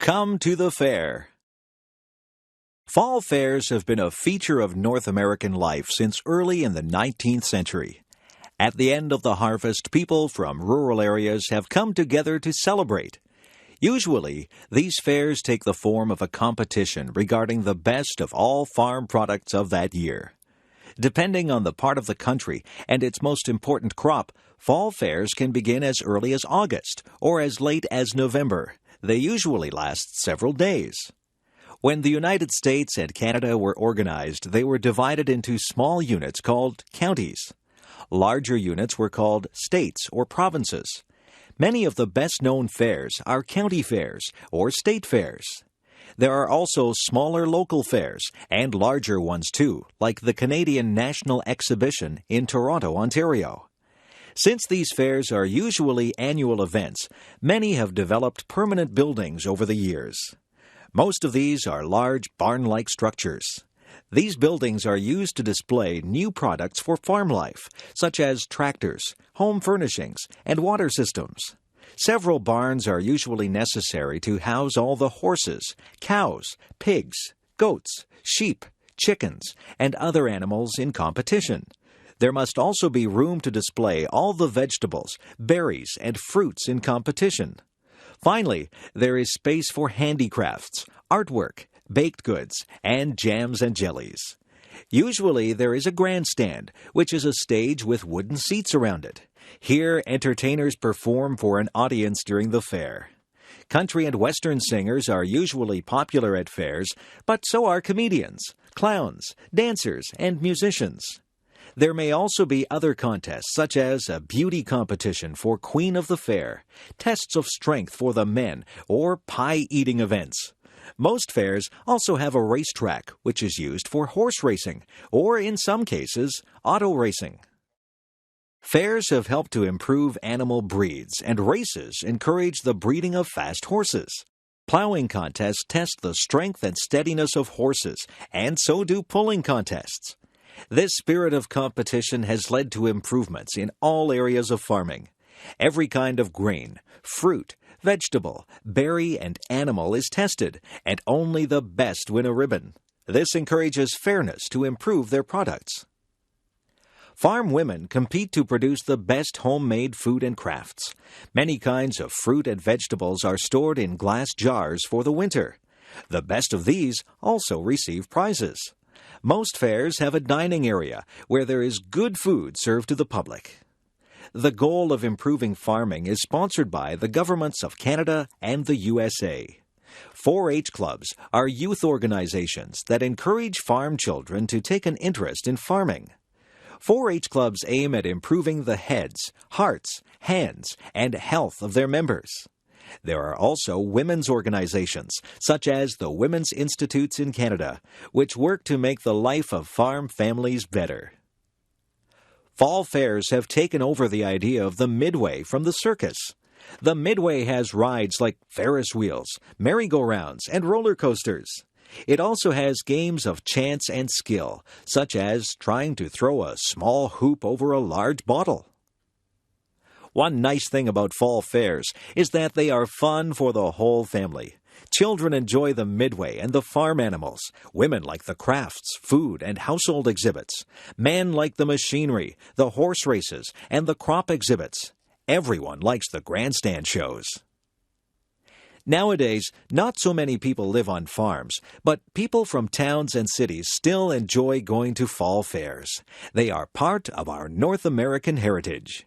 Come to the fair. Fall fairs have been a feature of North American life since early in the 19th century. At the end of the harvest, people from rural areas have come together to celebrate. Usually, these fairs take the form of a competition regarding the best of all farm products of that year. Depending on the part of the country and its most important crop, fall fairs can begin as early as August or as late as November. They usually last several days. When the United States and Canada were organized, they were divided into small units called counties. Larger units were called states or provinces. Many of the best-known fairs are county fairs or state fairs. There are also smaller local fairs and larger ones too, like the Canadian National Exhibition in Toronto, Ontario. Since these fairs are usually annual events, many have developed permanent buildings over the years. Most of these are large barn-like structures. These buildings are used to display new products for farm life, such as tractors, home furnishings, and water systems. Several barns are usually necessary to house all the horses, cows, pigs, goats, sheep, chickens, and other animals in competition. There must also be room to display all the vegetables, berries, and fruits in competition. Finally, there is space for handicrafts, artwork, baked goods, and jams and jellies. Usually there is a grandstand, which is a stage with wooden seats around it. Here, entertainers perform for an audience during the fair. Country and Western singers are usually popular at fairs, but so are comedians, clowns, dancers, and musicians. There may also be other contests, such as a beauty competition for Queen of the Fair, tests of strength for the men, or pie-eating events. Most fairs also have a racetrack, which is used for horse racing, or in some cases, auto racing. Fairs have helped to improve animal breeds, and races encourage the breeding of fast horses. Plowing contests test the strength and steadiness of horses, and so do pulling contests. This spirit of competition has led to improvements in all areas of farming. Every kind of grain, fruit, vegetable, berry, and animal is tested, and only the best win a ribbon. This encourages fairness to improve their products. Farm women compete to produce the best homemade food and crafts. Many kinds of fruit and vegetables are stored in glass jars for the winter. The best of these also receive prizes. Most fairs have a dining area where there is good food served to the public. The goal of improving farming is sponsored by the governments of Canada and the USA. 4-H clubs are youth organizations that encourage farm children to take an interest in farming. 4-H clubs aim at improving the heads, hearts, hands, and health of their members. There are also women's organizations, such as the Women's Institutes in Canada, which work to make the life of farm families better. Fall fairs have taken over the idea of the midway from the circus. The midway has rides like Ferris wheels, merry-go-rounds, and roller coasters. It also has games of chance and skill, such as trying to throw a small hoop over a large bottle. One nice thing about fall fairs is that they are fun for the whole family. Children enjoy the midway and the farm animals. Women like the crafts, food, and household exhibits. Men like the machinery, the horse races, and the crop exhibits. Everyone likes the grandstand shows. Nowadays, not so many people live on farms, but people from towns and cities still enjoy going to fall fairs. They are part of our North American heritage.